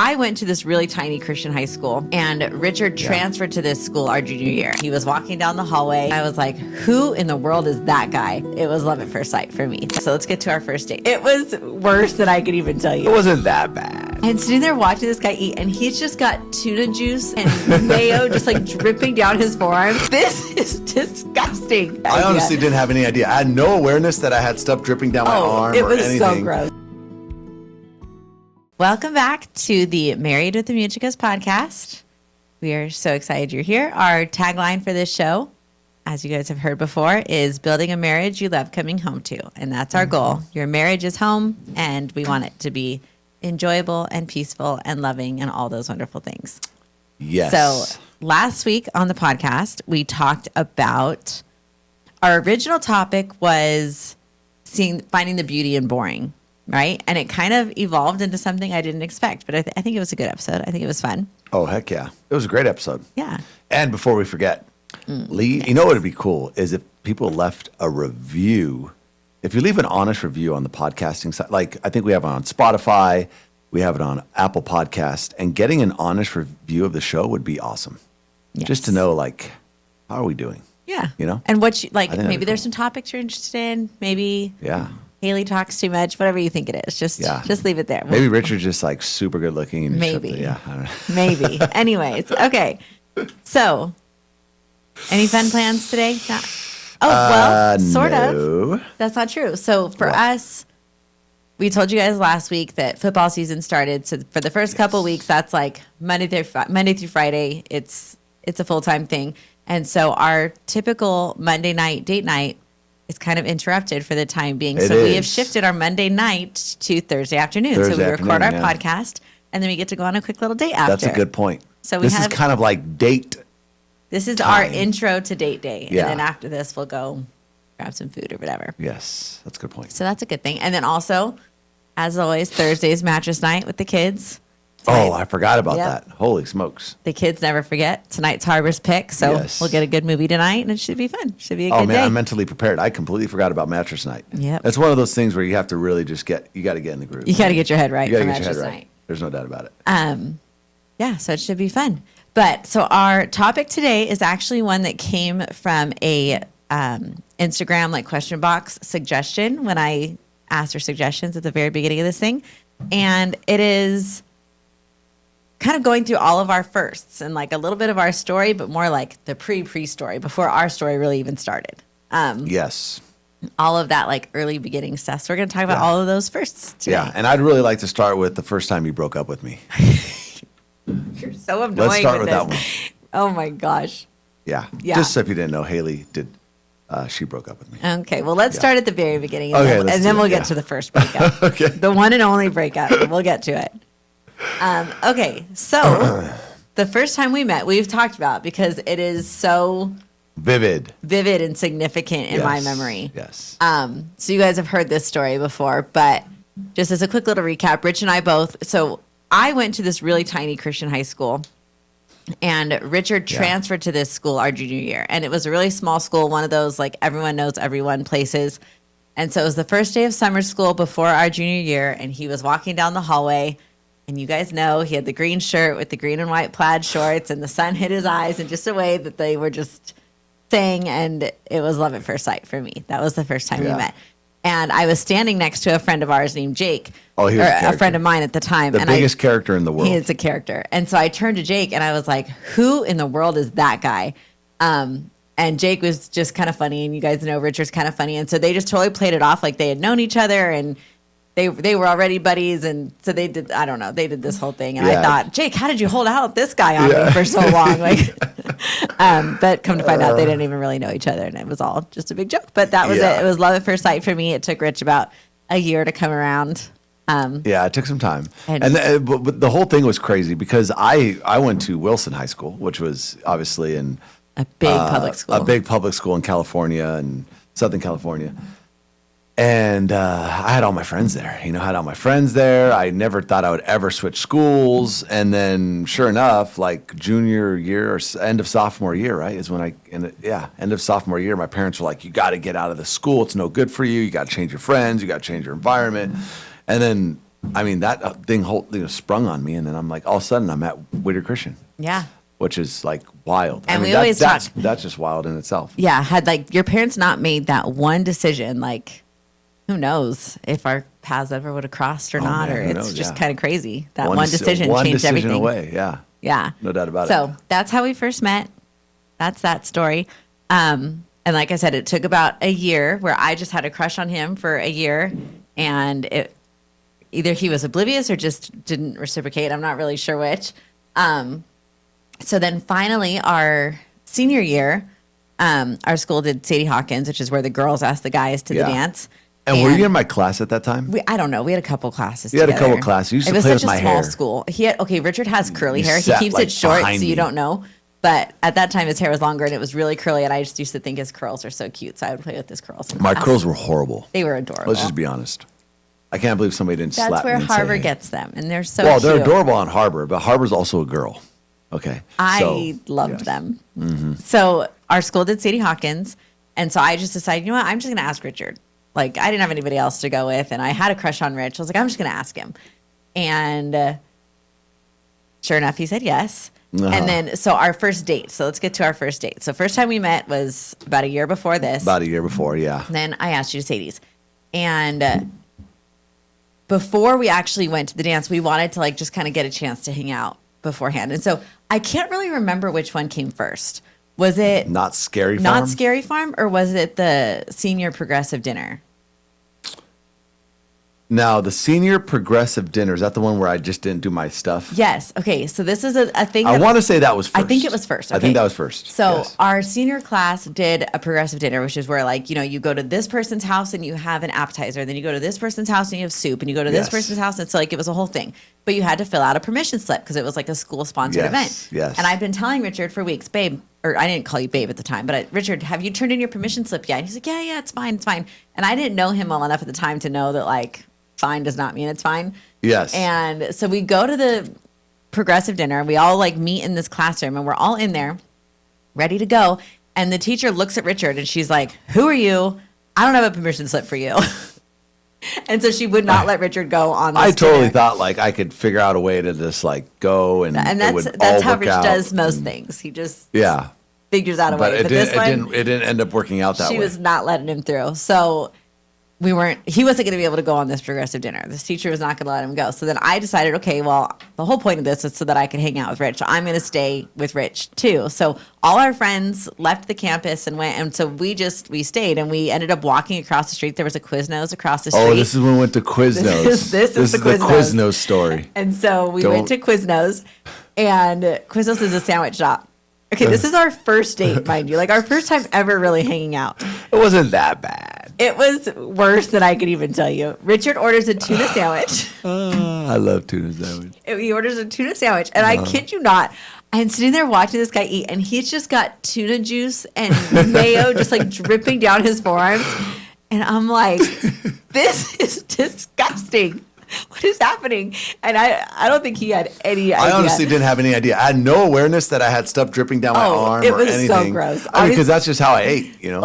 I went to this really tiny Christian high school, and Richard transferred to this school our junior year. He was walking down the hallway. I was like, who in the world is that guy? It was love at first sight for me. So let's get to our first date. It was worse than I could even tell you. It wasn't that bad. And sitting there watching this guy eat, and he's just got tuna juice and mayo just like dripping down his forearm. This is disgusting. I honestly didn't have any idea. I had no awareness that I had stuff dripping down my arm or anything. It was so gross. Welcome back to the Married with the Muchicas podcast. We are so excited you're here. Our tagline for this show, as you guys have heard before, is building a marriage you love coming home to. And that's our goal. Your marriage is home, and we want it to be enjoyable and peaceful and loving and all those wonderful things. Yes. So last week on the podcast, we talked about our original topic was finding the beauty in boring. Right? And it kind of evolved into something I didn't expect, but I think it was a good episode. I think it was fun. Oh, heck yeah. It was a great episode. Yeah. And before we forget, Lee, you know what would be cool is if people left a review. If you leave an honest review on the podcasting site, like I think we have it on Spotify, we have it on Apple Podcast, and getting an honest review of the show would be awesome. Yes. Just to know, like, how are we doing? Yeah. You know? And what you like, maybe there's some topics you're interested in. Maybe. Yeah. Haley talks too much, whatever you think it is. Just leave it there. Maybe Richard's just like super good looking. And maybe. I don't know. Maybe. Anyways, okay. So, any fun plans today? Sort of. That's not true. So for us, we told you guys last week that football season started. So for the first couple weeks, that's like Monday through Friday. It's a full-time thing. And so our typical Monday night date night is kind of interrupted for the time being. We have shifted our Monday night to Thursday afternoon. So we record our podcast, and then we get to go on a quick little date after. That's a good point. So this is kind of like date. This is time. our intro to date day. Yeah. And then after this, we'll go grab some food or whatever. Yes, that's a good point. So that's a good thing. And then also, as always, Thursday's mattress night with the kids. Tonight, I forgot about that. Holy smokes. The kids never forget. Tonight's Harbor's pick, so we'll get a good movie tonight, and it should be fun. Should be a good day. I'm mentally prepared. I completely forgot about mattress night. Yep. It's one of those things where you have to really just you got to get in the groove. You got to get your head right for mattress night. There's no doubt about it. Yeah, so it should be fun. But so our topic today is actually one that came from a Instagram like question box suggestion when I asked for suggestions at the very beginning of this thing, and it is kind of going through all of our firsts and like a little bit of our story, but more like the pre-story before our story really even started. Yes. All of that like early beginning stuff. So we're going to talk about all of those firsts today. Yeah, and I'd really like to start with the first time you broke up with me. You're so annoying. Let's start with that one. Oh my gosh. Yeah. Just so if you didn't know, Haley did. She broke up with me. Okay, well, let's start at the very beginning, and and then we'll get to the first breakup. Okay. The one and only breakup. We'll get to it. Okay, so the first time we met, we've talked about because it is so vivid and significant in my memory. Yes. So you guys have heard this story before, but just as a quick little recap, Rich and I both. So I went to this really tiny Christian high school, and Richard transferred to this school our junior year, and it was a really small school, one of those like everyone knows everyone places. And so it was the first day of summer school before our junior year, and he was walking down the hallway. And you guys know he had the green shirt with the green and white plaid shorts, and the sun hit his eyes in just a way that they were just saying, and it was love at first sight for me. That was the first time we met. And I was standing next to a friend of ours named Jake, he was a friend of mine at the time. The biggest character in the world. He is a character. And so I turned to Jake, and I was like, who in the world is that guy? And Jake was just kind of funny, and you guys know Richard's kind of funny. And so they just totally played it off like they had known each other, and they were already buddies, and so they did. I don't know. They did this whole thing, and I thought, Jake, how did you hold out this guy on me for so long? Like, but come to find out, they didn't even really know each other, and it was all just a big joke. But that was it. It was love at first sight for me. It took Rich about a year to come around. It took some time, but the whole thing was crazy because I went to Wilson High School, which was obviously in a big public school in California, in Southern California. And I had all my friends there. I never thought I would ever switch schools. And then sure enough, like junior year or end of sophomore year, right, is when end of sophomore year, my parents were like, you got to get out of the school. It's no good for you. You got to change your friends. You got to change your environment. And then I mean, that thing sprung on me, and then I'm like, all of a sudden, I'm at Whittier Christian, Yeah. which is like wild. And I mean, we always that's talk. that's just wild in itself. Yeah. Had like your parents not made that one decision, like who knows if our paths ever would have crossed or not, man, or who it's knows? just Yeah. kind of crazy. That one decision one changed decision everything. away. Yeah, Yeah. no doubt about it. So that's how we first met. That's that story. And like I said, it took about a year where I just had a crush on him for a year, and either he was oblivious or just didn't reciprocate. I'm not really sure which. So then finally, our senior year, our school did Sadie Hawkins, which is where the girls asked the guys to Yeah. the dance. And were you in my class at that time? I don't know. We had a couple classes. You had a together. couple classes. You used it to was play such with a my small hair. school. Richard has curly You hair. He sat, keeps like, it short, so behind you me. don't know. But at that time, his hair was longer and it was really curly, and I just used to think his curls are so cute, so I would play with his curls. in My class. curls were horrible. They were adorable. Let's just be honest. I can't believe somebody didn't That's slap where me and say, Harbor hey. gets them, and they're so Well, cute. they're adorable on Harbor, but Harbor's also a girl. Okay. I So, loved yes. them. So our school did Sadie Hawkins, and so I just decided, you know what, I'm just going to ask Richard. Like, I didn't have anybody else to go with, and I had a crush on Rich. I was like, I'm just going to ask him. And sure enough, he said yes. Uh-huh. And then, so our first date. So let's get to our first date. So first time we met was about a year before this. About a year before, yeah. Then I asked you to Sadie's. And before we actually went to the dance, we wanted to like just kind of get a chance to hang out beforehand. And so I can't really remember which one came first. Was it Not Scary Farm? not Scary Farm, or was it the senior progressive dinner? Now, the senior progressive dinner, is that the one where I just didn't do my stuff? Yes. Okay. So this is a thing. I that- want to say that was first. I think it was first. I Okay. think that was first. So yes. our senior class did a progressive dinner, which is where like, you know, you go to this person's house and you have an appetizer. Then you go to this person's house and you have soup. And you go to this Yes. person's house. And so like it was a whole thing. But you had to fill out a permission slip because it was like a school sponsored Yes, event. yes. And I've been telling Richard for weeks, babe, or I didn't call you babe at the time, but Richard, have you turned in your permission slip yet? And he's like, yeah, it's fine. It's fine. And I didn't know him well enough at the time to know that like fine does not mean it's fine. Yes. And so we go to the progressive dinner. We all like meet in this classroom and we're all in there ready to go. And the teacher looks at Richard and she's like, who are you? I don't have a permission slip for you. And so she would not let Richard go on this I totally dinner. thought like I could figure out a way to just like go and And it would that's all how work Rich out. does most things. He just Yeah. figures out a But way. it But didn't, this one, it didn't end up working out that she way. was not letting him through. So he wasn't going to be able to go on this progressive dinner. This teacher was not going to let him go. So then I decided, okay, well, the whole point of this is so that I could hang out with Rich. So I'm going to stay with Rich too. So all our friends left the campus and went. And so we stayed and we ended up walking across the street. There was a Quiznos across the street. Oh, this is when we went to Quiznos. This is the the Quiznos. Quiznos story. And so we went to Quiznos, and Quiznos is a sandwich shop. Okay, this is our first date, mind you. Like our first time ever really hanging out. It wasn't that bad. It was worse than I could even tell you. Richard orders a tuna sandwich. I love tuna sandwich. He orders a tuna sandwich, and I kid you not, I'm sitting there watching this guy eat, and he's just got tuna juice and mayo just like dripping down his forearms. And I'm like, this is disgusting. What is happening? And I don't think he had any idea. I honestly didn't have any idea. I had no awareness that I had stuff dripping down my arm it or was so anything. gross. I mean, because that's just how I ate, you know?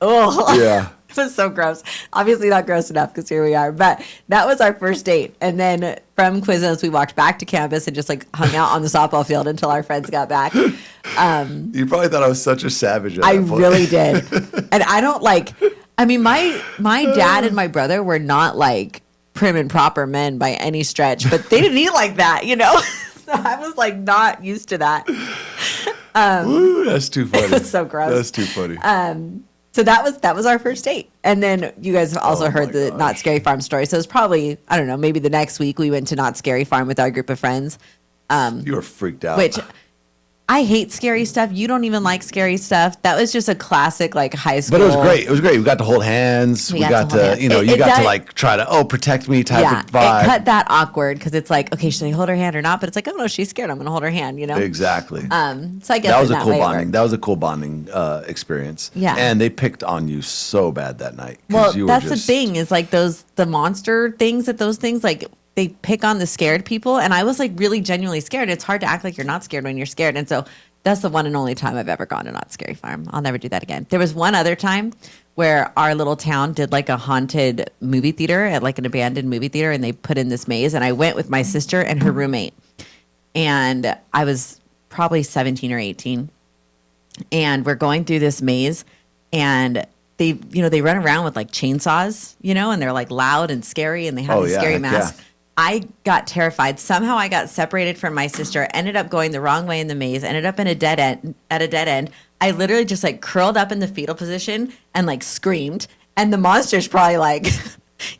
Oh, Yeah. it was so gross. Obviously not gross enough because here we are. But that was our first date. And then from Quiznos, we walked back to campus and just like hung out on the softball field until our friends got back. You probably thought I was such a savage at I that point. really did. And I don't like, I mean, my dad and my brother were not like prim and proper men by any stretch, but they didn't eat like that, you know? So I was like not used to that. Ooh, that's too funny. It was so gross. That's too funny. So that was our first date. And then you guys also heard the Not Scary Farm story. So it's probably, I don't know, maybe the next week we went to Not Scary Farm with our group of friends. You were freaked out. Which I hate scary stuff. You don't even like scary stuff. That was just a classic like high school. But it was great. It was great. We got to hold hands. We got hold to, hands. you know, It you got does- to like try to, protect me type Yeah, of vibe. it cut that awkward because it's like, okay, should I hold her hand or not? But it's like, oh no, she's scared. I'm going to hold her hand, you know? Exactly. So I guess that was in a that cool way it bonding. worked. That was a cool bonding experience. Yeah. And they picked on you so bad that night. 'cause Well, you were that's the just- thing is like the monster things like they pick on the scared people. And I was like really genuinely scared. It's hard to act like you're not scared when you're scared. And so that's the one and only time I've ever gone to Not Scary Farm. I'll never do that again. There was one other time where our little town did like a haunted movie theater at like an abandoned movie theater, and they put in this maze. And I went with my sister and her roommate, and I was probably 17 or 18, and we're going through this maze, and they run around with like chainsaws, and they're like loud and scary, and they have these scary masks. Yeah. I got terrified. Somehow I got separated from my sister, ended up going the wrong way in the maze, ended up in a dead end. I literally just like curled up in the fetal position and like screamed. And the monster's probably like,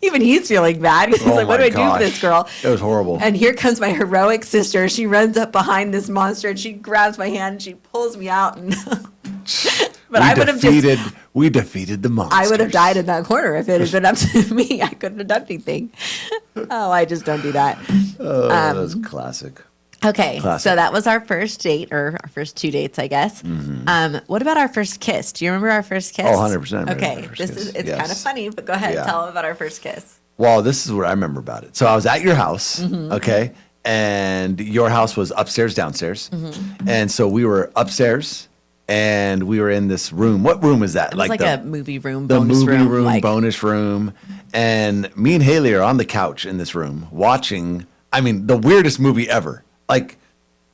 even he's feeling bad. He's like, what do I do with this girl? It was horrible. And here comes my heroic sister. She runs up behind this monster and she grabs my hand and she pulls me out. And we defeated the monster. I would have died in that corner if it had been up to me. I couldn't have done anything. I just don't do that. That was classic. Okay, so that was our first date, or our first 2 dates, I guess. Mm-hmm. What about our first kiss? Do you remember our first kiss? Oh, 100%. Okay, it's kind of funny, but go ahead, tell them about our first kiss. Well, this is what I remember about it. So I was at your house, okay, and your house was upstairs, downstairs, and so we were upstairs, and we were in this room. What room is that? It was like a movie room, the bonus movie room, like. Bonus room, and me and Haley are on the couch in this room watching. I mean, the weirdest movie ever. Like,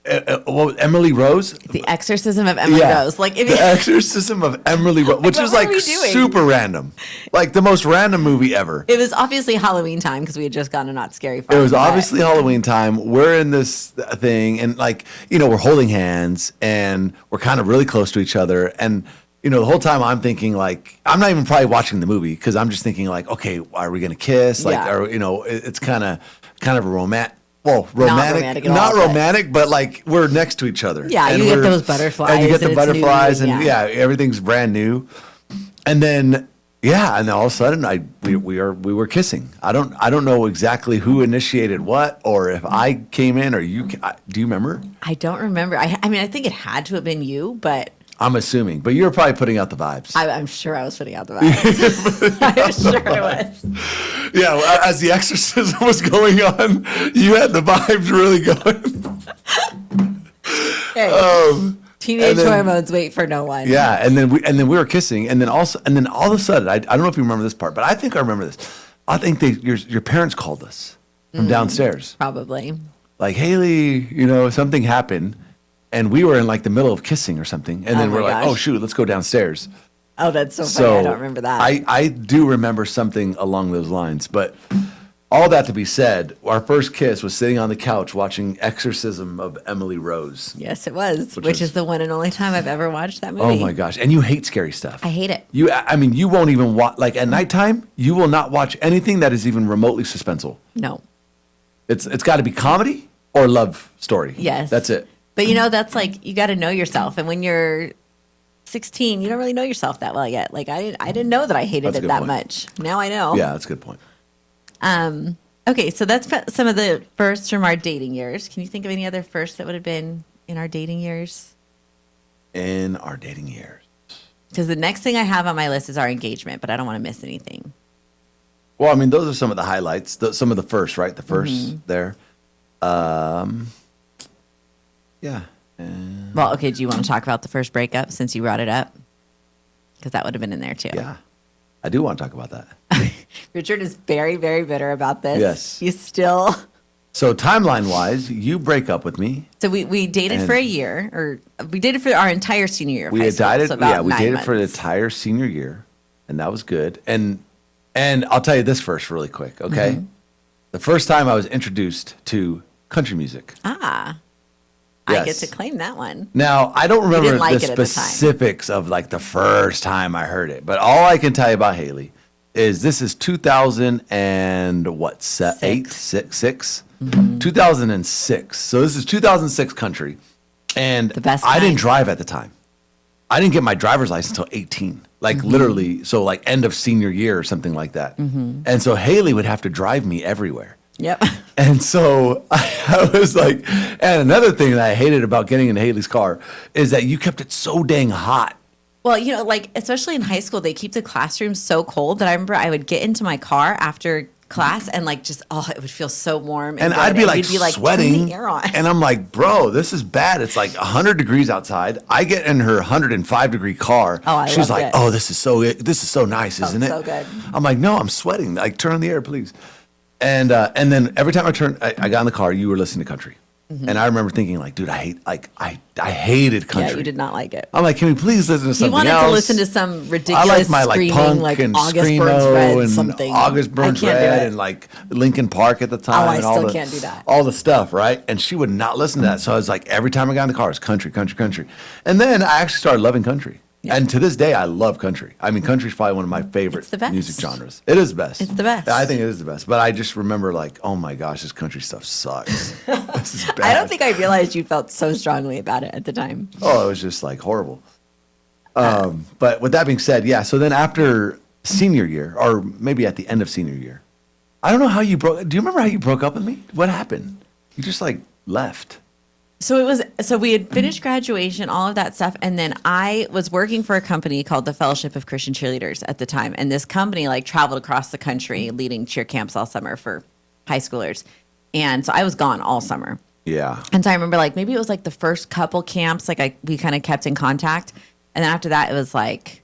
Emily Rose? The Exorcism of Emily Rose. The Exorcism of Emily Rose, which is like super random. Like the most random movie ever. It was obviously Halloween time because we had just gone to Not Scary Farm. It was obviously Halloween time. We're in this thing and like, we're holding hands and we're kind of really close to each other. And, the whole time I'm thinking like, I'm not even probably watching the movie because I'm just thinking like, okay, are we going to kiss? Like, or, it's kind of a romantic. Well, not romantic, but like we're next to each other. Yeah, and you get those butterflies. And you get the butterflies, and everything's brand new. And then, and then all of a sudden, we were kissing. I don't know exactly who initiated what, or if I came in or you. Do you remember? I don't remember. I mean, I think it had to have been you, but. I'm assuming, but you were probably putting out the vibes. I'm sure I was putting out the vibes. I'm sure I was. Yeah, as the exorcism was going on, you had the vibes really going. Hey, teenage hormones wait for no one. Yeah, and then we were kissing, and then all of a sudden, I don't know if you remember this part, but I think I remember this. I think your parents called us from downstairs. Probably. Like, Haley, something happened. And we were in like the middle of kissing or something. And then we're like, oh, shoot, let's go downstairs. Oh, that's so funny. I don't remember that. I do remember something along those lines. But all that to be said, our first kiss was sitting on the couch watching Exorcism of Emily Rose. Yes, it was. Which is the one and only time I've ever watched that movie. Oh, my gosh. And you hate scary stuff. I hate it. You won't even watch, like at nighttime, you will not watch anything that is even remotely suspenseful. No. It's got to be comedy or love story. Yes. That's it. But that's like, you got to know yourself. And when you're 16, you don't really know yourself that well yet. Like I didn't know that I hated it that much. Now I know. Yeah, that's a good point. Okay, so that's some of the firsts from our dating years. Can you think of any other firsts that would have been in our dating years? In our dating years. Because the next thing I have on my list is our engagement, but I don't want to miss anything. Well, I mean, those are some of the highlights. Some of the first, right? The first there. Yeah. Well, okay, do you want to talk about the first breakup since you brought it up? Because that would have been in there too. Yeah. I do want to talk about that. Richard is very, very bitter about this. Yes. He's still. So timeline-wise, you break up with me. So we dated for a year, or we dated for our entire senior year of high school. We dated for the entire senior year, and that was good. And I'll tell you this first really quick, okay? Mm-hmm. The first time I was introduced to country music. Yes. I get to claim that one. Now, I don't remember the specifics of like the first time I heard it, but all I can tell you about Haley is this is 2000 and what, six? Mm-hmm. 2006. So this is 2006 country. And I didn't drive at the time. I didn't get my driver's license until 18, like literally. So like end of senior year or something like that. Mm-hmm. And so Haley would have to drive me everywhere. Yep. And so I was like, and another thing that I hated about getting in Haley's car is that you kept it so dang hot. Well, like, especially in high school, they keep the classrooms so cold that I remember I would get into my car after class and like just it would feel so warm And good, I'd be like we'd be like sweating, turn the air on. and I'm like, bro, this is bad. It's like 100 degrees outside. I get in her 105-degree car. Oh, I She's loved like, it. oh, this is so nice, isn't it? So good. I'm like, no, I'm sweating. Like, turn on the air, please. And then every time I got in the car, you were listening to country. And I remember thinking, like, dude, I hated country. Yeah, you did not like it. I'm like, can we please listen to He something wanted else? to listen to some ridiculous I like my screaming punk like and August screamo Burns Red and something. August Burns I can't do Red it. and like Linkin Park at the time. I and still can't do that. All the stuff, right? And she would not listen to that. So I was like, every time I got in the car, it's country, country, country. And then I actually started loving country. Yeah. And to this day, I love country. I mean, country's probably one of my favorite It's the best. music genres. It is the best. It's the best. I think it is the best. But I just remember like, oh my gosh, this country stuff sucks. This is bad. I don't think I realized you felt so strongly about it at the time. Oh, it was just like horrible. But with that being said, yeah. So then after senior year, or maybe at the end of senior year, I don't know how you broke. Do you remember how you broke up with me? What happened? You just like left. So we had finished graduation, all of that stuff, and then I was working for a company called the Fellowship of Christian Cheerleaders at the time, and this company like traveled across the country leading cheer camps all summer for high schoolers, and so I was gone all summer. Yeah. And so I remember like maybe it was like the first couple camps we kind of kept in contact, and then after that it was like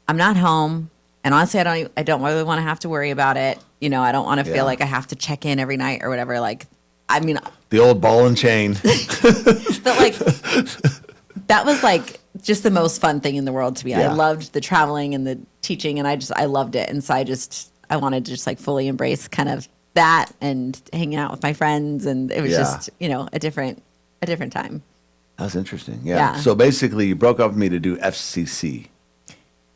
I'm not home, and honestly I don't really want to have to worry about it. You know, I don't want to Yeah. feel like I have to check in every night or whatever. Like, I mean, The old ball and chain. but like that was like just the most fun thing in the world to me. Yeah. I loved the traveling and the teaching, and I loved it. And so I wanted to just like fully embrace kind of that and hanging out with my friends, and it was Yeah. just, you know, a different time. That was interesting. Yeah. Yeah. So basically, you broke up with me to do FCC,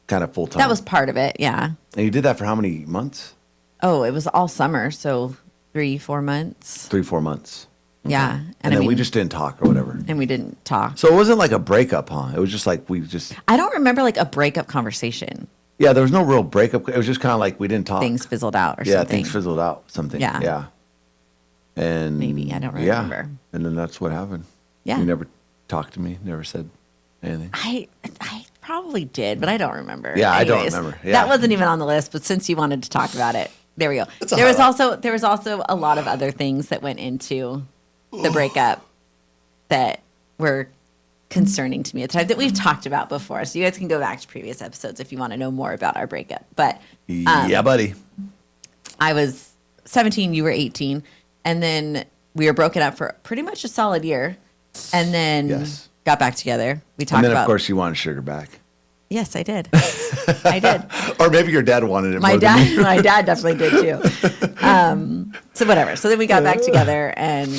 kind of full time. That was part of it, yeah. And you did that for how many months? Oh, it was all summer, so 3-4 months. 3-4 months. Yeah. And I then we mean, just didn't talk or whatever. and we didn't talk. So it wasn't like a breakup, huh? It was just like we just. I don't remember like a breakup conversation. Yeah, there was no real breakup. It was just kind of like we didn't talk. Things fizzled out or Yeah, something. things fizzled out. Something. Yeah. Yeah. And Maybe, I don't yeah. remember. And then that's what happened. Yeah. You never talked to me. Never said anything. I probably did, but I don't remember. Yeah, I don't remember. Yeah. That wasn't even on the list, but since you wanted to talk about it, there we go. That's a There was highlight. also a lot of other things that went into the breakup that were concerning to me at the time that we've talked about before. So you guys can go back to previous episodes if you want to know more about our breakup. But Yeah, buddy. I was 17, you were 18, and then we were broken up for pretty much a solid year, and then Yes. got back together. We talked And then, about. of course, you wanted sugar back. Yes, I did. I did. Or maybe your dad wanted it My more than me. dad, my dad definitely did too. So whatever. So then we got back together, and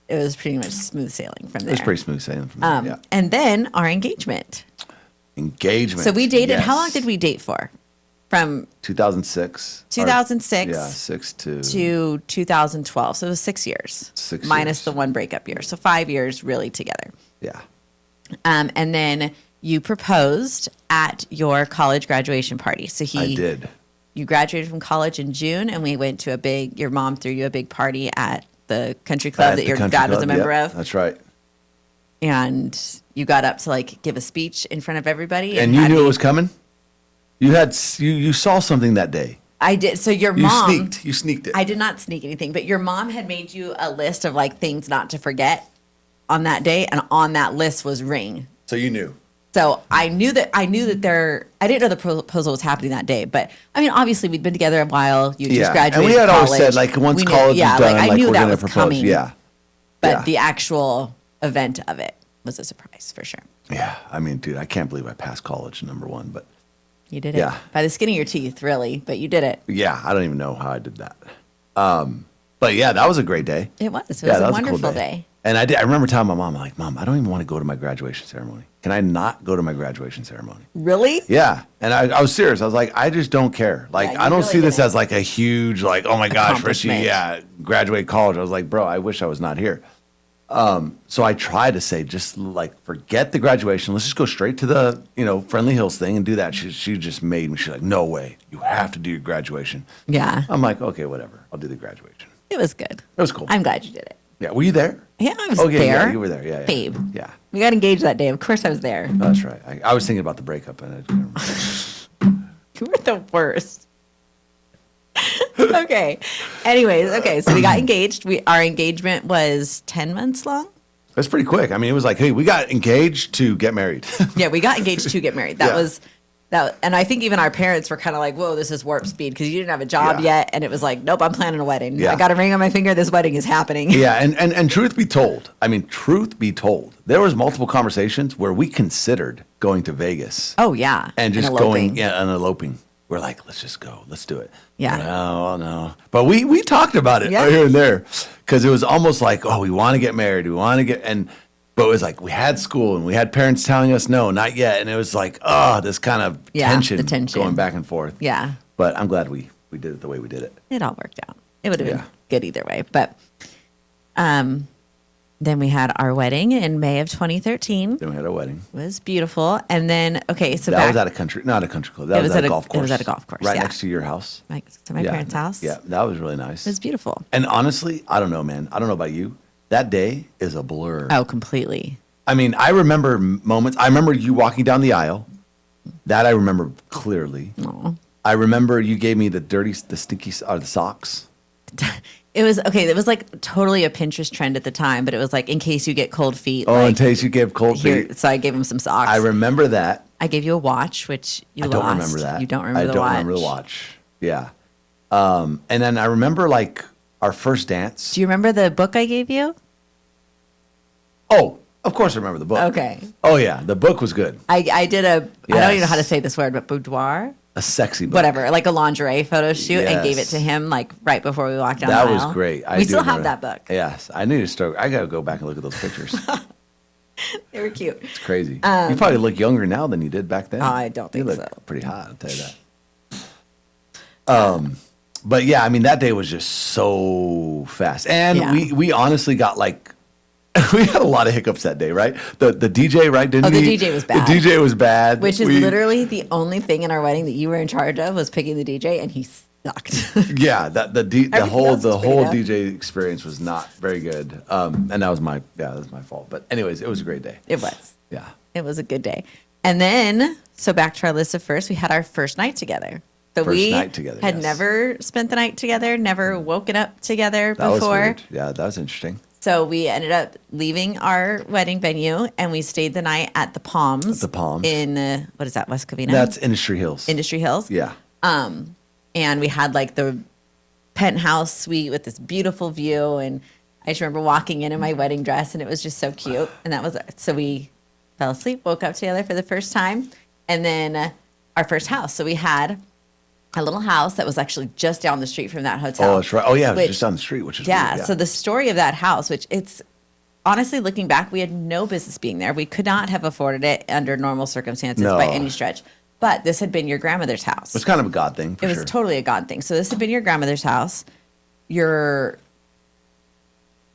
it was pretty much smooth sailing from It there. was pretty smooth sailing from there. Yeah. And then our engagement. Engagement. So we dated. Yes. How long did we date for? From 2006. 2006 Yeah, 6 to 2012. So it was 6 years. 6 minus years. the one breakup year. So 5 years really together. Yeah. And then you proposed at your college graduation party. So I did. You graduated from college in June, and we went to your mom threw you a big party at the country club At that the your country dad was a club, member yep, of. That's right. And you got up to like give a speech in front of everybody. And you had knew me- it was coming? You saw something that day. I did. So your You mom, sneaked. You sneaked it. I did not sneak anything, but your mom had made you a list of like things not to forget on that day. And on that list was ring. So you knew. So I knew that I didn't know the proposal was happening that day, but I mean, obviously we'd been together a while. You just graduated. And we had always college. said, like, once We knew- college yeah, is done, I like, knew we're that going to was propose. coming. Yeah. But Yeah. the actual event of it was a surprise for sure. Yeah. I mean, dude, I can't believe I passed college, number one. But You did it Yeah. by the skin of your teeth, really, but you did it. yeah, I don't even know how I did that. But yeah, that was a great day. It was. It Yeah, was that a was a cool wonderful day. day. And I remember telling my mom, like, Mom, I don't even want to go to my graduation ceremony. Can I not go to my graduation ceremony? Really? Yeah. And I was serious. I was like, I just don't care. Like, you I don't really see this didn't. as like a huge, like, oh my gosh, Richie, Accomplishment. yeah, graduate college. I was like, bro, I wish I was not here. So I tried to say, just like, forget the graduation. Let's just go straight to the, Friendly Hills thing and do that. She just made me, she's like, no way. You have to do your graduation. Yeah. I'm like, okay, whatever. I'll do the graduation. It was good. It was cool. I'm glad you did it. Yeah. Were you there? Yeah, I was Okay, there. yeah, you were there. Yeah, yeah. Babe. Yeah. We got engaged that day. Of course I was there. Oh, that's right. I was thinking about the breakup. And You were the worst. Okay. Anyways, okay. So we got engaged. Our engagement was 10 months long. That's pretty quick. I mean, it was like, hey, we got engaged to get married. Yeah, we got engaged to get married. That Yeah. was that, and I think even our parents were kind of like, "Whoa, this is warp speed," because you didn't have a job Yeah. yet, and it was like, "Nope, I'm planning a wedding. Yeah. I got a ring on my finger. This wedding is happening." Yeah, and truth be told, I mean, truth be told, there was multiple conversations where we considered going to Vegas Oh yeah, and just eloping. going, yeah, and eloping. We're like, let's just go, let's do it. Yeah. No. But we talked about it Yeah. here and there because it was almost like, oh, we want to get married, we want to get, but it was like we had school and we had parents telling us no, not yet, and it was like, oh, this kind of Yeah, tension, the tension. going back and forth. Yeah, But I'm glad we did it the way we did it. it all worked out. It would have been Yeah. good either way. But then we had our wedding in May of 2013. Then we had our wedding. It was beautiful, and then okay, so That was back at a country, not a country club. That It was was at at a a- golf it course. was at a golf course, right yeah. next to your house. to my parents' house. Yeah, that was really nice. It was beautiful. And honestly, I don't know, man. I don't know about you. That day is a blur. Oh, completely. I mean, I remember moments. I remember you walking down the aisle. That I remember clearly. Aw. I remember you gave me the stinky, the socks. It was okay. It was like totally a Pinterest trend at the time, but it was like in case you get cold feet. Oh, in like, case you gave cold here, feet. so I gave him some socks. I remember that. I gave you a watch, which you I lost. don't remember that. You don't remember I the don't watch. remember the watch. Yeah. And then I remember like our first dance. Do you remember the book I gave you? Oh, of course I remember the book. Okay. Oh yeah, the book was good. I did a. I don't Yes. even know how to say this word, but boudoir, A sexy book. whatever, like a lingerie photo shoot, and gave it Yes. to him like right before we walked down That the was aisle. great. I We do still have remember that book. Yes, I need to start. I gotta go back and look at those pictures. They were cute. It's crazy. You probably look younger now than you did back then. I don't think you look so. pretty hot. I'll tell you that. But yeah, I mean that day was just so fast, and Yeah. we honestly got like. We had a lot of hiccups that day, right? The DJ, right? Didn't Oh, the he? DJ was bad. The DJ was bad. Which is literally the only thing in our wedding that you were in charge of was picking the DJ, and he sucked. Yeah, the Everything whole else was pretty good. DJ experience was not very good, and that was my fault. But anyways, it was a great day. It was. Yeah, It was a good day. And then, so back to our list of first, we had our first night together. So First we night together, had yes. never spent the night together, never woken up together that was before. weird. Yeah, that was interesting. So we ended up leaving our wedding venue and we stayed the night at the Palms. At the Palms. In, what is that, West Covina? That's Industry Hills. Industry Hills. Yeah. And we had like the penthouse suite with this beautiful view. And I just remember walking in my wedding dress and it was just so cute. And that was, so we fell asleep, woke up together for the first time. And then our first house. So we had a little house that was actually just down the street from that hotel. Oh, that's right. Oh, yeah, it was Which- just down the street, which is Yeah. weird, So the story of that house, which it's honestly looking back, we had no business being there. We could not have afforded it under normal circumstances No. by any stretch. But this had been your grandmother's house. it's kind of a God thing. For It was sure. totally a God thing. So this had been your grandmother's house. Your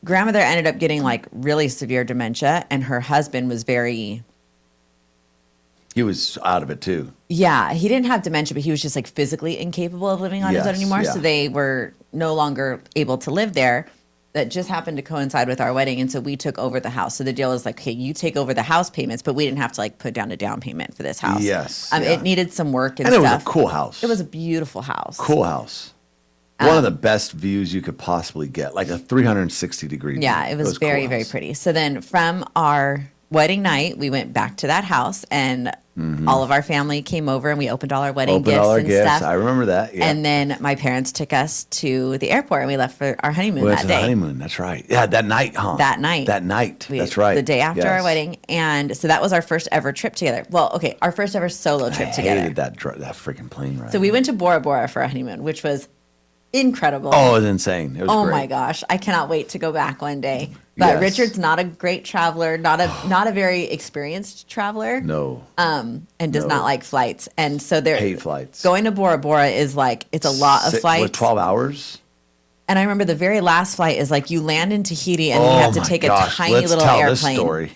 grandmother ended up getting like really severe dementia, and her husband was very. He was out of it too. Yeah, he didn't have dementia, but he was just like physically incapable of living on his own Yes, anymore. yeah. So they were no longer able to live there. That just happened to coincide with our wedding. And so we took over the house. So the deal was like, okay, you take over the house payments, but we didn't have to like put down a down payment for this house. Yes, yeah. It needed some work and And it was stuff. a cool house. It was a beautiful house. Cool house. One of the best views you could possibly get, like a 360-degree Yeah, view. it was a cool very, very house. pretty. So then from our wedding night, we went back to that house and all of our family came over and we opened all our wedding Open gifts all our and gifts. stuff. I remember that. Yeah. And then my parents took us to the airport and we left for our honeymoon we went that to the day. honeymoon. That's right. Yeah, that night, huh? That night. That night. We- That's right. The day after our Yes. wedding. And so that was our first ever trip together. Well, okay, our first ever solo trip I together. hated that freaking plane ride. So we went to Bora Bora for a honeymoon, which was incredible. Oh, it was insane. It was Oh great. my gosh, I cannot wait to go back one day. But Yes. Richard's not a great traveler, not a very experienced traveler. No. And does No. not like flights. And so there Hate flights. going to Bora Bora is like it's a lot of flights. What, 12 hours? And I remember the very last flight is like you land in Tahiti and oh you have to my take gosh. a tiny Let's little tell this airplane story.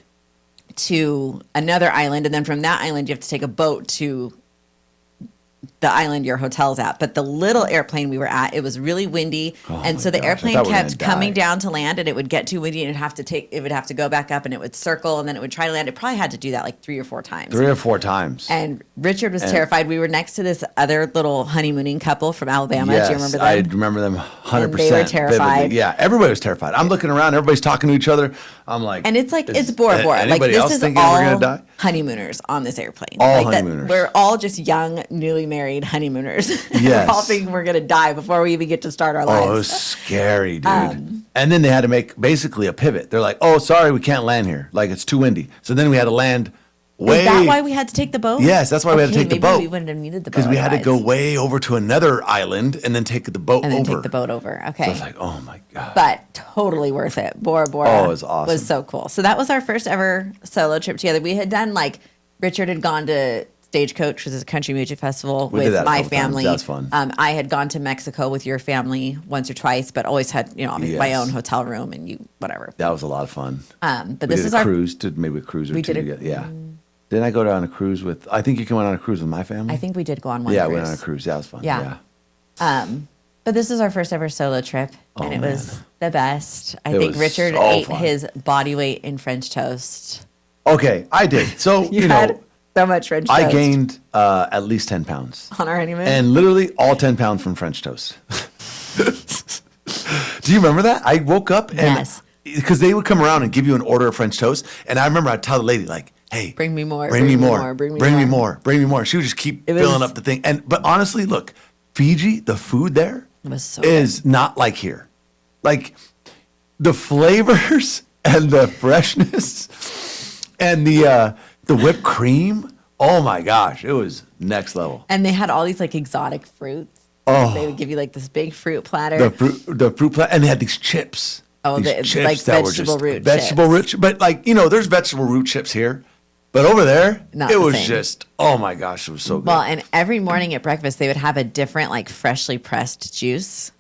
to another island, and then from that island you have to take a boat to the island your hotel's at, but the little airplane we were at, it was really windy, and so the gosh, I airplane thought we were kept gonna coming die. down to land, and it would get too windy, and it would have to go back up, and it would circle, and then it would try to land. It probably had to do that like 3 or 4 times. 3 or 4 times. And Richard was terrified. We were next to this other little honeymooning couple from Alabama. Yes, Do you remember them? I remember them 100%. And they were terrified. Vividly. Yeah, everybody was terrified. I'm looking around, everybody's talking to each other. I'm like, And it's like, it's Bora Bora. Like, anybody this else is thinking all we're gonna die? honeymooners on this airplane. All like honeymooners. We're all just young, newly married honeymooners. Yes. We're all thinking we're going to die before we even get to start our lives. Oh, it was scary, dude. And then they had to make basically a pivot. They're like, oh, sorry, we can't land here. Like, it's too windy. So then we had to land way. Is that why we had to take the boat? Yes, that's why we had to take the boat. Maybe we wouldn't have needed the boat. Because we had to go otherwise. way over to another island and then take the boat And then over. take the boat over. Okay. So I was like, oh my God. But totally worth it. Bora Bora Oh, it was awesome. was so cool. So that was our first ever solo trip together. We had done like, Richard had gone to Stagecoach, which is a country music festival We did with that a my couple times. family. That was fun. I had gone to Mexico with your family once or twice, but always had, my Yes. own hotel room and That was a lot of fun. But We this did is a our cruise, did maybe a cruise or We two did a- together. Yeah. Didn't I go on a cruise with, I think you came on a cruise with my family? I think we did go on one Yeah, cruise. we went on a cruise. That was fun. Yeah. But this is our first ever solo trip, and Oh, it was man. the best. I It think was Richard so ate fun. his body weight in French toast. Okay, I did. So, You had so much French toast. I gained at least 10 pounds. on our honeymoon. And literally all 10 pounds from French toast. Do you remember that? I woke up and Yes. because they would come around and give you an order of French toast, and I remember I'd tell the lady like, "Hey, Bring me more, bring me more, bring me bring me more." more, bring me more." She would just keep It was- filling up the thing. But honestly, look, Fiji, the food there It was so is not like here. Like the flavors and the freshness and the whipped cream. Oh my gosh, it was next level. And they had all these like exotic fruits. Oh. They would give you like this big fruit platter. The fruit plat, and they had these chips. Oh, These like that were vegetable just root vegetable chips. root. But like there's vegetable root chips here, but over there Not it the was same. just oh my gosh, it was so good. Well, and every morning at breakfast, they would have a different like freshly pressed juice.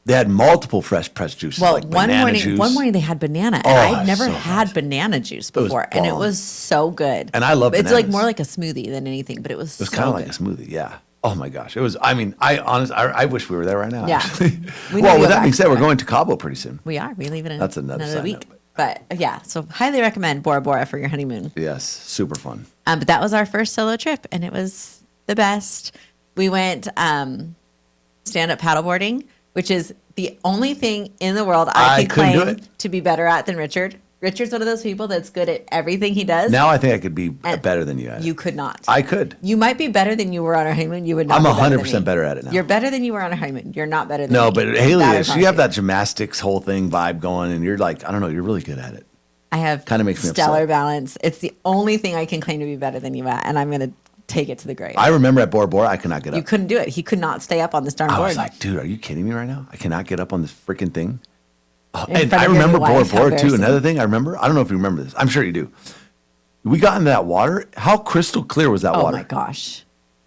They had multiple fresh pressed juices. Well, like one banana morning, juice. one morning they had banana, Oh, and I'd never so had good. banana juice was before, and it bomb. was so good. And I love It's like bananas. more like a smoothie than anything, but it was It was so kind of like good. a smoothie, yeah. Oh my gosh, it was. I mean, I wish we were there right now. Yeah. Actually. We need to Well, go with that back being to said, we're that. going to Cabo pretty soon. We are. We leave it in That's another side week. note. But yeah, so highly recommend Bora Bora for your honeymoon. Yes, super fun. But that was our first solo trip, and it was the best. We went stand-up paddleboarding, which is the only thing in the world I can couldn't do claim it. to be better at than Richard. Richard's one of those people that's good at everything he does. Now I think I could be And better than you at it. You could not. I could. You might be better than you were on our honeymoon. You would not. I'm be better than 100% me. better at it now. You're better than you were on our honeymoon. You're not better than No, me. but Haley That I is. promise You have you. that gymnastics whole thing vibe going, and you're like, I don't know, you're really good at it. I have Kinda makes me stellar upset. balance. It's the only thing I can claim to be better than you at, and I'm going to take it to the grave. I remember at Bora Bora, I could not get You up. couldn't do it. He could not stay up on this darn I board. was like, dude, are you kidding me right now? I cannot get up on this freaking thing. Oh, In and front I of your remember new Bora wife, how Bora too. embarrassing. Another thing I remember, I don't know if you remember this. I'm sure you do. We got into that water. How crystal clear was that Oh water? my gosh,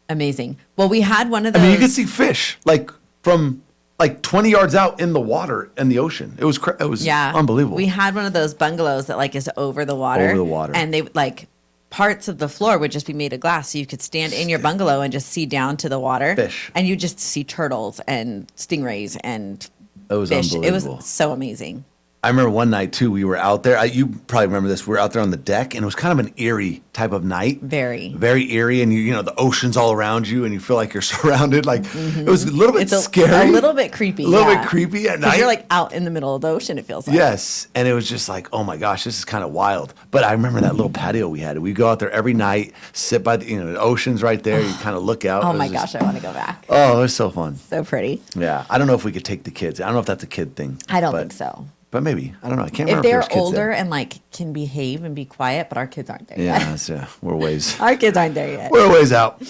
amazing. Well, we had one of those. I mean, you could see fish like from like 20 yards out in the water in the ocean. It was yeah, unbelievable. We had one of those bungalows that like is over the water. Over the water. and they like parts of the floor would just be made of glass, so you could stand in your bungalow and just see down to the water. Fish. and you just see turtles and stingrays and It was fish. It unbelievable. was so amazing. I remember one night too, we were out there. You probably remember this. We were out there on the deck, and it was kind of an eerie type of night. Very. Very eerie, and you know the ocean's all around you, and you feel like you're surrounded. Like it was a little bit It's scary, a little bit creepy, a little yeah. bit creepy at Because night. you're like out in the middle of the ocean. It feels like. Yes, and it was just like, oh my gosh, this is kind of wild. But I remember that little patio we had. We go out there every night, sit by the ocean's right there. You kind of look out. Oh It was my just- gosh, I want to go back. Oh, it was so fun. So pretty. Yeah, I don't know if we could take the kids. I don't know if that's a kid thing. I don't but- think so. But maybe I don't know. I can't If remember. they're there's kids older there. and like can behave and be quiet, but our kids aren't there Yeah, yet. that's, we're ways. Our kids aren't there yet. We're a ways out.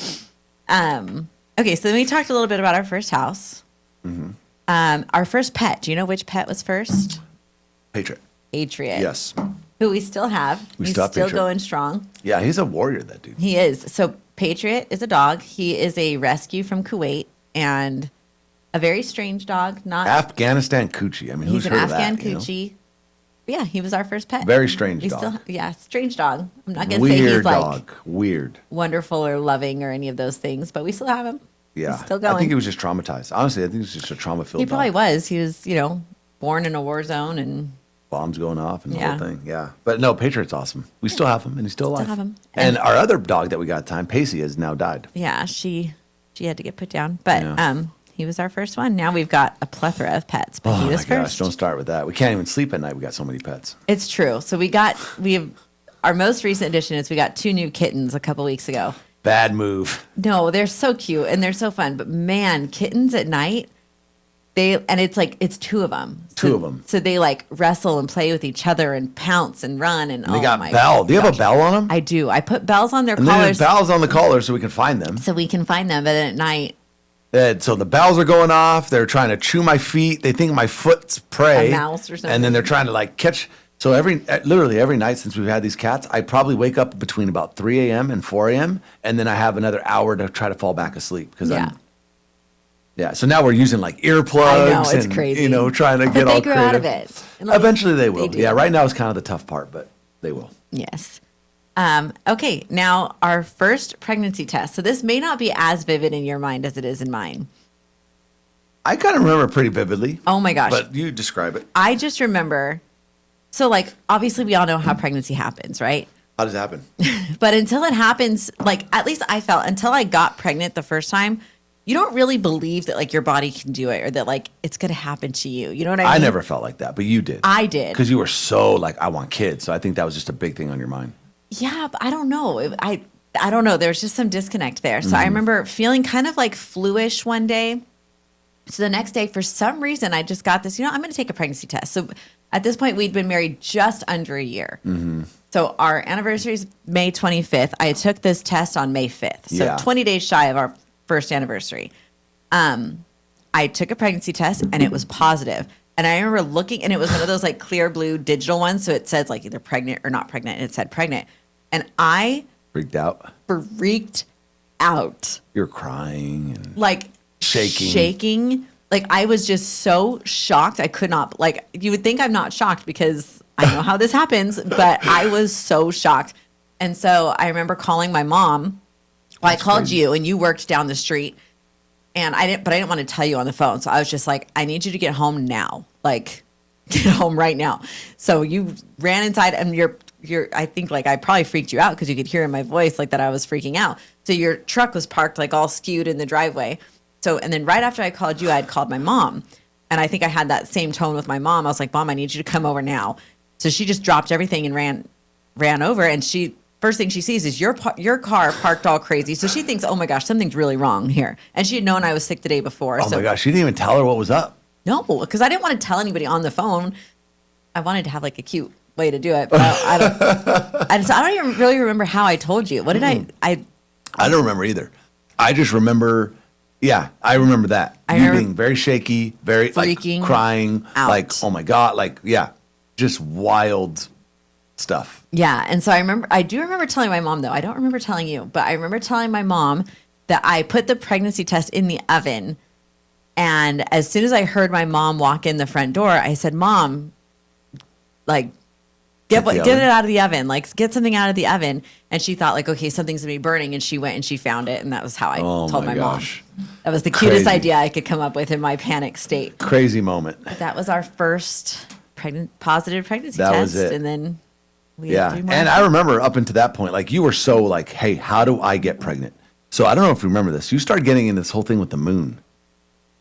Okay, so then we talked a little bit about our first house. Mm-hmm. Our first pet. Do you know which pet was first? Patriot. Patriot. Yes. Who we still have. We He's still have still Patriot. going strong. Yeah, he's a warrior. That dude. He is. So Patriot is a dog. He is a rescue from Kuwait and a very strange dog. Not Afghanistan coochie. I mean, he's who's an heard Afghan of that? you know? coochie. Yeah, he was our first pet. Very strange We dog. strange dog. I'm not going to say he's Weird like dog. Weird. wonderful or loving or any of those things, but we still have him. Yeah. He's still going. I think he was just traumatized. Honestly, I think he was just a trauma-filled He dog. probably was. He was, born in a war zone and Bombs going off and the Yeah. whole thing. Yeah. But no, Patriot's awesome. We still have him, and he's still alive. have him. And our other dog that we got at the time, Pacey, has now died. yeah, she had to get put down. But Yeah. he was our first one. Now we've got a plethora of pets, but Oh he my was gosh, first. don't start with that. We can't even sleep at night. We got so many pets. It's true. So we have our most recent addition is we got 2 new kittens a couple weeks ago. Bad move. No, they're so cute and they're so fun. But man, kittens at night, it's 2 of them. Two of 'em. So they like wrestle and play with each other and pounce and run and And they got my bell. Do you have a gosh. bell on them? I do. I put bells on their And then collars bells on the collar so we can find them. so we can find them. But then at night, And so the bells are going off. They're trying to chew my feet. They think my foot's prey. A mouse or something. And then they're trying to like catch. So literally every night since we've had these cats, I probably wake up between about 3 a.m. and 4 a.m. And then I have another hour to try to fall back asleep because yeah. Yeah. So now we're using like earplugs. I know, it's and, crazy. Trying to But get they all grow creative. out of it. And, like, Eventually they will. do. Yeah. Right now is kind of the tough part, but they will. Yes. Okay, now our first pregnancy test. So this may not be as vivid in your mind as it is in mine. I kind of remember pretty vividly. Oh my gosh. But you describe it. I just remember, so like obviously we all know how pregnancy happens, right? How does it happen? But until it happens, like at least I felt until I got pregnant the first time, you don't really believe that like your body can do it or that like it's going to happen to you. You know what I mean? I never felt like that, but you did. I did. Because you were so like, I want kids. So I think that was just a big thing on your mind. Yeah, but I don't know. I don't know. There's just some disconnect there. So I Mm-hmm. remember feeling kind of like fluish one day. So the next day, for some reason, I just got this, I'm going to take a pregnancy test. So at this point, we'd been married just under a year. Mm-hmm. So our anniversary is May 25th. I took this test on May 5th. So Yeah. 20 days shy of our first anniversary. I took a pregnancy test and it was positive. And I remember looking, and it was one of those like clear blue digital ones. So it says like either pregnant or not pregnant. And it said pregnant. And I Freaked out. freaked out. You're crying. And Like shaking. Like I was just so shocked. I could not, like, you would think I'm not shocked because I know how this happens, but I was so shocked. And so I remember calling my mom. Well, I called crazy. you and you worked down the street, and I didn't want to tell you on the phone. So I was just like, I need you to get home now. Like, get home right now. So you ran inside, and I think like I probably freaked you out because you could hear in my voice like that I was freaking out. So your truck was parked like all skewed in the driveway. So, and then right after I called you, I had called my mom, and I think I had that same tone with my mom. I was like, Mom, I need you to come over now. So she just dropped everything and ran over, and first thing she sees is your car parked all crazy. So she thinks, oh my gosh, something's really wrong here. And she had known I was sick the day before. oh my gosh, you didn't even tell her what was up. No, because I didn't want to tell anybody on the phone. I wanted to have like a cute way to do it, but I don't even really remember how I told you. What did I I don't remember either. I just remember, I remember that. I You remember being very shaky, very freaking like crying, out. like, oh my God, like, just wild stuff. Yeah, and so I do remember telling my mom though. I don't remember telling you, but I remember telling my mom that I put the pregnancy test in the oven, and as soon as I heard my mom walk in the front door, I said, Mom, like, get the it oven? out of the oven, like get something out of the oven. And she thought like, okay, something's gonna be burning, and she went and she found it, and that was how I Oh told my my gosh. mom. That was the cutest Crazy. idea I could come up with in my panic state. Crazy moment. But that was our first positive pregnancy That test, was it. and then we Yeah. had 3 more. And I remember up until that point, like you were so like, hey, how do I get pregnant? So I don't know if you remember this. You started getting in this whole thing with the moon.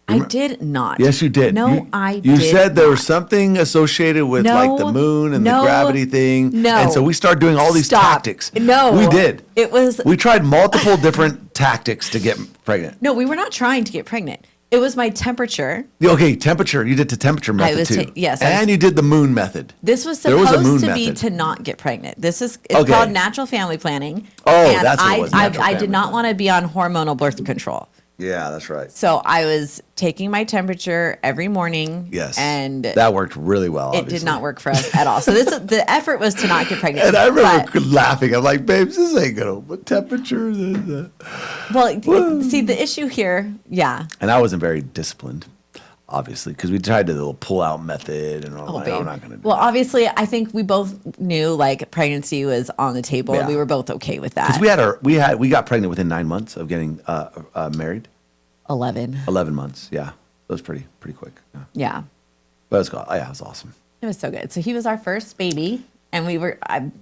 I did not. Yes, you did. No, You did said there not. was something associated with like the moon and the No, gravity thing. no. And so we started doing all these Stop. tactics. No. We did. It was We tried multiple different tactics to get pregnant. no. We were not trying to get pregnant. It was my temperature. Okay, temperature. You did the temperature method was too. yes, I was- And you did the moon method. This was There was a supposed moon to be method. to not get pregnant. It's Okay. called natural family planning. Oh, and that's what it was, natural I family did not planning. want to be on hormonal birth control. Yeah, that's right. So I was taking my temperature every morning. Yes. And that worked really well. it obviously. did not work for us at all. So the effort was to not get pregnant. And I remember But- laughing. I'm like, babes, this ain't gonna. What temperature is that? well, see the issue here. Yeah. And I wasn't very disciplined. obviously, because we tried the little pull-out method, and I'm like, I'm not going to do Well, that. obviously, I think we both knew like pregnancy was on the table, and Yeah. we were both okay with that. Because we got pregnant within 9 months of getting married. 11. 11 months, yeah. That was pretty quick. Yeah. Yeah. But it was awesome. It was so good. So he was our first baby. And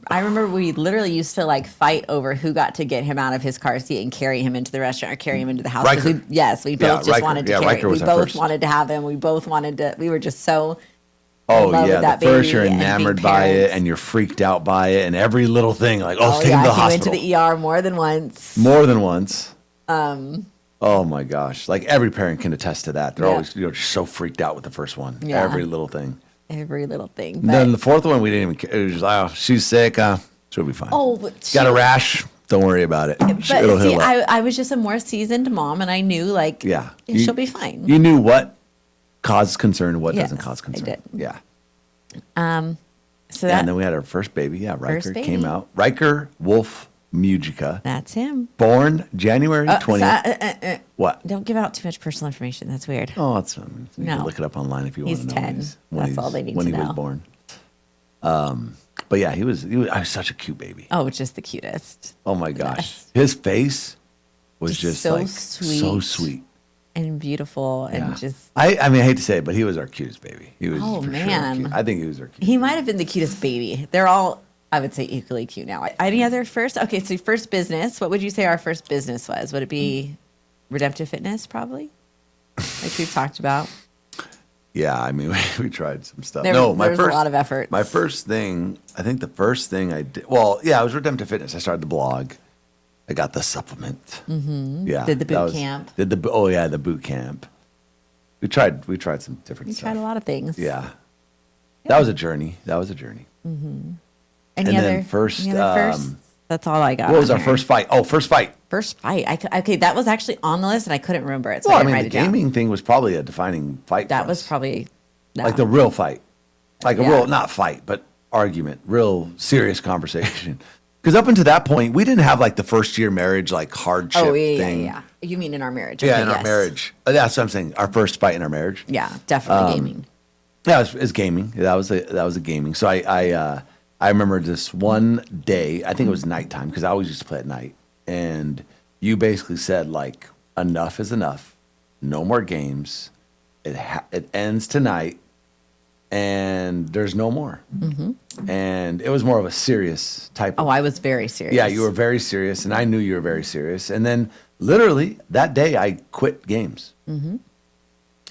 I remember we literally used to like fight over who got to get him out of his car seat and carry him into the restaurant or carry him into the house. Riker. We both just wanted to carry Riker him. We was our both first. wanted to have him. We were just so Oh, in love yeah. with that The first, baby you're and being enamored by it, parents. and you're freaked out by it, and every little thing, like, let's take him to the he hospital. went to the ER more than once. More than once. Oh, my gosh. Like, every parent can attest to that. They're Yeah. always just so freaked out with the first one. Yeah. Every little thing. Every little thing. And then the fourth one, we didn't even care. It was just, oh, she's sick. She'll be fine. but Got a rash. Don't worry about it. But It'll see, heal up. I was just a more seasoned mom, and I knew like, Yeah. she'll be fine. You knew what caused concern and what doesn't Yes, cause I concern. did. Yeah. So And then we had our first baby. Yeah, Riker First baby. came out. Riker Wolf Mujica, that's him. born January 20th. What? Don't give out too much personal information. That's weird. Oh, you can No. look it up online if you want He's to know. 10. That's all they need when to he know. was born. But yeah, he was such a cute baby. Oh, it's just the cutest Oh my gosh. Yes. His face was Just just so like so sweet. sweet. and beautiful Yeah. and just. I mean, I hate to say it, but he was our cutest baby. He was Oh, for sure man. cute. I think he was our cutest. He might have been the cutest baby. They're all, I would say, equally cute now. Any other first? Okay, so first business. What would you say our first business was? Would it be Redemptive Fitness, probably? Like we've talked about. Yeah, I mean, we tried some stuff. There was a lot of effort. My first thing, I think the first thing I did, well, yeah, it was Redemptive Fitness. I started the blog. I got the supplement. Mm-hmm. Yeah. Did the boot that was- camp. the boot camp. We tried some different We stuff. tried a lot of things. Yeah. That was a journey. Any And other then first, any other firsts? That's all I got. What was on our here. first fight? Oh, first fight. First fight? Okay, that was actually on the list, and I couldn't remember it. So Well, I I didn't mean, write the it down. gaming thing was probably a defining fight. That for was us. probably like the real fight, like a Yeah. real, not fight, but argument, real serious conversation. Because up until that point, we didn't have like the first year marriage, like hardship thing. yeah. You mean in our marriage? Yeah, Okay, in our yes. marriage. That's what I'm saying. Our first fight in our marriage. Yeah, definitely gaming. Yeah, it was gaming. That was a gaming. So I remember this one day. I think it was nighttime because I always used to play at night. And you basically said like, enough is enough. No more games. It ends tonight, and there's no more. Mm-hmm. And it was more of a serious type. Oh, I was very serious. Yeah, you were very serious, and I knew you were very serious. And then literally that day, I quit games. Mm-hmm.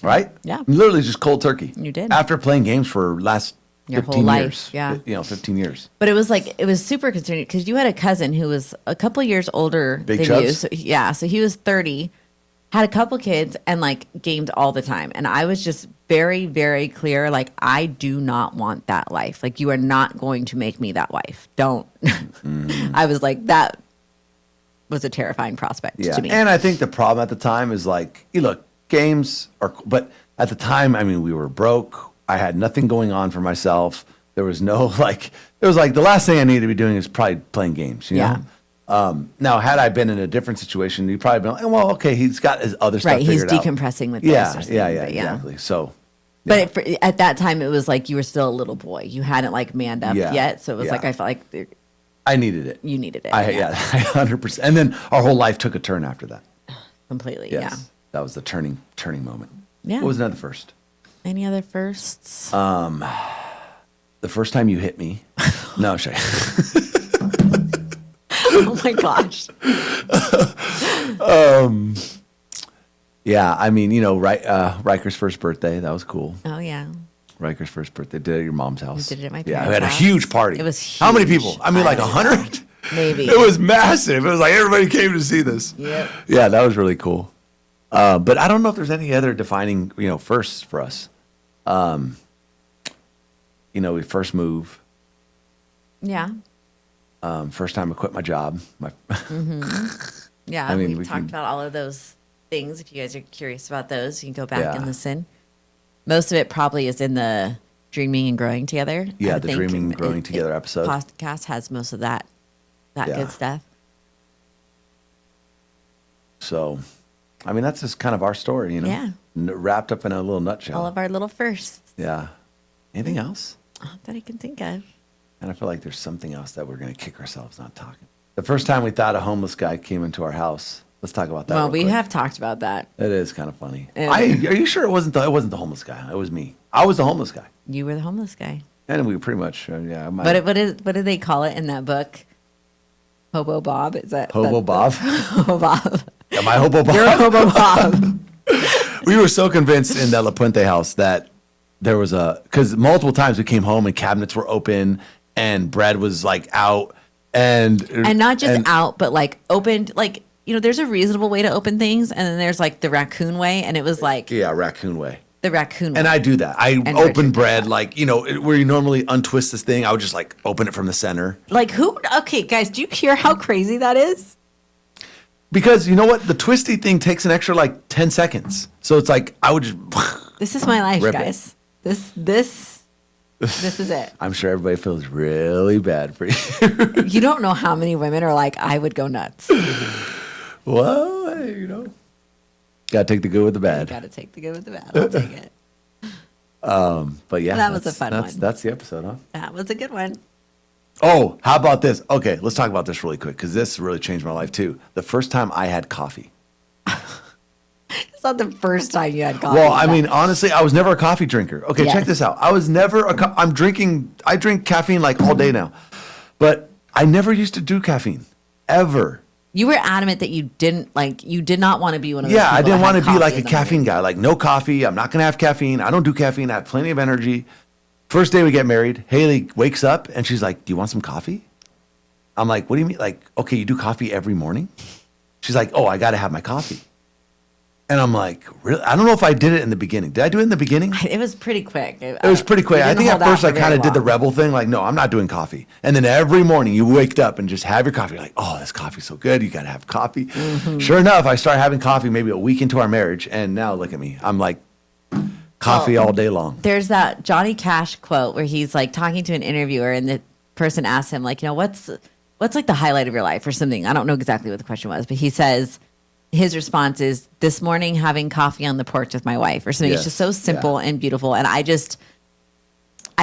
Right? Yeah. Literally just cold turkey. You did. After playing games for last Your 15 whole life, years. yeah. 15 years. But it was super concerning because you had a cousin who was a couple years older Big than you. Chubs? So, yeah, so he was 30, had a couple kids, and like gamed all the time. And I was just very, very clear, like, I do not want that life. Like, you are not going to make me that wife. Don't. I was like, that was a terrifying prospect Yeah. to me. And I think the problem at the time is like, look, games are, but at the time, I mean, we were broke. I had nothing going on for myself. There was no like, it was like the last thing I needed to be doing is probably playing games, you Yeah. know? Now, had I been in a different situation, you'd probably been like, well, okay, he's got his other stuff Right, he's figured out. decompressing with Yeah, this or something, yeah, but yeah. exactly. So, But at that time, it was like you were still a little boy. You hadn't like manned up Yeah, yet. So it was yeah. like, I felt like I needed it. you needed it. Yeah, 100%. And then our whole life took a turn after that. Completely. Yes. Yeah. That was the turning moment. Yeah. What was another first? Any other firsts? The first time you hit me. No, I'm sorry. Oh my gosh. Yeah, I mean, you know, Riker's first birthday. That was cool. Oh yeah. Riker's first birthday. Did it at your mom's house. We did it at my Yeah, parents' we had a house. huge party. It was How many huge. people? I mean, like 100? Maybe. It was massive. It was like everybody came to see this. Yep. Yeah, that was really cool. But I don't know if there's any other defining, you know, firsts for us. You know, we first move. Yeah. First time I quit my job. Yeah. I mean, we we talked can- about all of those things. If you guys are curious about those, you can go back Yeah. and listen. Most of it probably is in the Dreaming and Growing Together. I Yeah, would the think. Dreaming and Growing Together episode. Podcast has most of that Yeah. good stuff. So, I mean, that's just kind of our story, you know? Yeah. wrapped up in a little nutshell. All of our little firsts Yeah. Anything else? that I can think of. And I feel like there's something else that we're going to kick ourselves not talking. The first time we thought a homeless guy came into our house. Let's talk about that. Well, real we quick. have talked about that. It is kind of funny. It Are is. you sure it wasn't the homeless guy? It was me. I was the homeless guy. You were the homeless guy. And we were pretty much, yeah. What do they call it in that book? Hobo Bob? Is that Hobo Bob? Hobo Bob. Am I Hobo Bob? You're Hobo Bob. We were so convinced in that La Puente house that there was because multiple times we came home and cabinets were open and bread was like out and not just out, but like opened, like, there's a reasonable way to open things, and then there's like the raccoon way, and it was like yeah, raccoon way. the raccoon way. And I do that. I And open Richard bread does like, where you normally untwist this thing. I would just like open it from the center. Like who? Okay, guys, do you hear how crazy that is? Because you know what? The twisty thing takes an extra like 10 seconds. So it's like, I would just. This is my life, Rip it. guys. This is it. I'm sure everybody feels really bad for you. You don't know how many women are like, I would go nuts. Well, hey, gotta take the good with the bad. Got to take the good with the bad. I'll take it. But yeah, That was a fun one. That's the episode, huh? That was a good one. Oh, how about this? Okay, let's talk about this really quick because this really changed my life too. The first time I had coffee. It's not the first time you had coffee. Well, I mean, honestly, I was never a coffee drinker. Okay, Yes. check this out. I was never I drink caffeine like all day now, but I never used to do caffeine ever. You were adamant that you did not want to be one of those Yeah, I people didn't that want had to be coffee like in a the caffeine morning. guy. Like, no coffee. I'm not going to have caffeine. I don't do caffeine. I have plenty of energy. First day we get married, Haley wakes up and she's like, "Do you want some coffee?" I'm like, "What do you mean? Like, okay, you do coffee every morning?" She's like, "Oh, I got to have my coffee." And I'm like, "Really?" I don't know if I did it in the beginning. Did I do it in the beginning? It was pretty quick. It was pretty quick. I think at first I kind of did the rebel thing, like, no, I'm not doing coffee. And then every morning you waked up and just have your coffee. You're like, oh, this coffee's so good. You got to have coffee. Mm-hmm. Sure enough, I started having coffee maybe a week into our marriage. And now look at me. I'm like coffee all day long. There's that Johnny Cash quote where he's like talking to an interviewer, and the person asks him, like, what's like the highlight of your life or something. I don't know exactly what the question was, but he says his response is, "This morning having coffee on the porch with my wife," or something. Yes. It's just so simple and beautiful. And I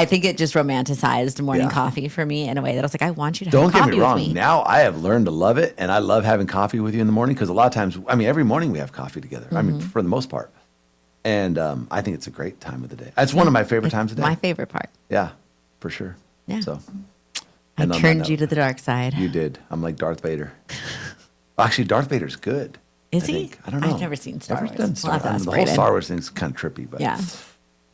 think it just romanticized morning coffee for me in a way that I was like, I want you to Don't have get coffee me with wrong. me. Now I have learned to love it. And I love having coffee with you in the morning because a lot of times, I mean, every morning we have coffee together. I mean, for the most part. And I think it's a great time of the day. It's one of my favorite times of the day. My favorite part. Yeah, for sure. Yeah. So I and on that turned you note, to the dark side. You did. I'm like Darth Vader. Actually, Darth Vader's good. Is I he? think. I don't know. I've never seen Star Never Wars. done We'll Star have to Wars. ask The whole Brayden. Star Wars thing's kind of trippy, but Yeah.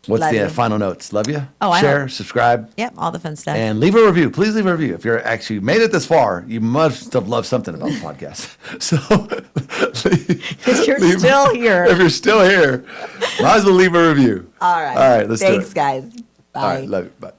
what's Love the you. final notes? Love you. Oh, I Share, don't- subscribe, Yep, all the fun stuff. and leave a review. Please leave a review. If you're actually made it this far, you must have loved something about the podcast. So, Because you're still here. If you're still here, might as well leave a review. All right. All right. Let's do it. Thanks, guys. Bye. All right. Love you. Bye.